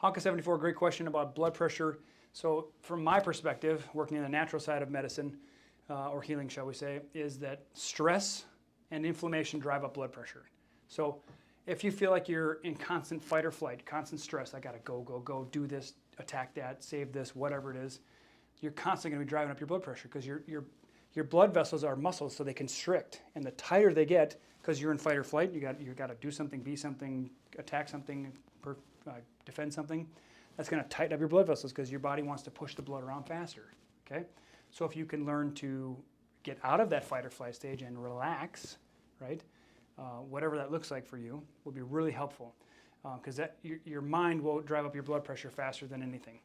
Honka74, great question about blood pressure. So from my perspective, working in the natural side of medicine, or healing, shall we say, is that stress and inflammation drive up blood pressure. So if you feel like you're in constant fight or flight, constant stress, I gotta go, go, go, do this, attack that, save this, whatever it is, you're constantly gonna be driving up your blood pressure because your blood vessels are muscles, so they constrict. And the tighter they get, because you're in fight or flight, you got to do something, be something, attack something, defend something. That's going to tighten up your blood vessels because your body wants to push the blood around faster. Okay, so if you can learn to get out of that fight or flight stage and relax, right, whatever that looks like for you, will be really helpful because your mind will drive up your blood pressure faster than anything.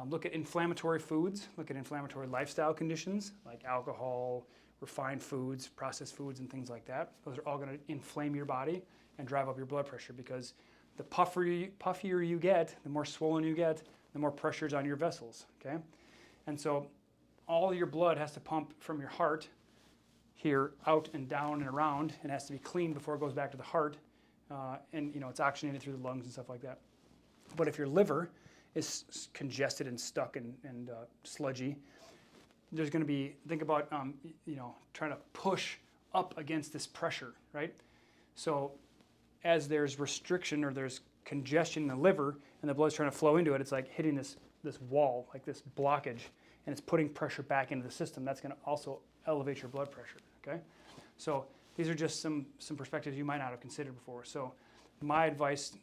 Look at inflammatory foods, look at inflammatory lifestyle conditions like alcohol, refined foods, processed foods, and things like that. Those are all going to inflame your body and drive up your blood pressure because the puffier you get, the more swollen you get, the more pressure is on your vessels, okay? And so all your blood has to pump from your heart here out and down and around, and has to be clean before it goes back to the heart, and it's oxygenated through the lungs and stuff like that. But if your liver is congested and stuck and sludgy, there's going to be, think about, trying to push up against this pressure, right? So as there's restriction or there's congestion in the liver and the blood's trying to flow into it, it's like hitting this wall, like this blockage, and it's putting pressure back into the system. That's going to also elevate your blood pressure, okay? So these are just some perspectives you might not have considered before. So my advice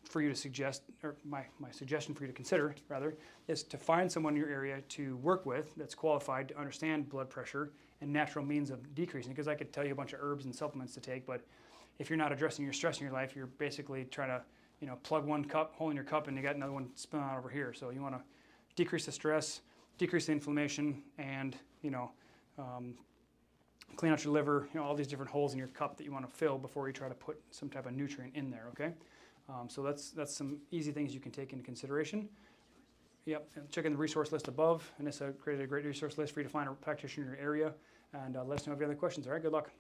for you to suggest, or my suggestion for you to consider, rather, is to find someone in your area to work with that's qualified to understand blood pressure and natural means of decreasing it. Because I could tell you a bunch of herbs and supplements to take, but if you're not addressing your stress in your life, you're basically trying to, plug one hole in your cup and you got another one spilling out over here. So you want to decrease the stress, decrease the inflammation, and clean out your liver. All these different holes in your cup that you want to fill before you try to put some type of nutrient in there. Okay. So that's some easy things you can take into consideration. Yep, and check in the resource list above. Anissa created a great resource list for you to find a practitioner in your area. And let us know if you have other questions. All right, good luck.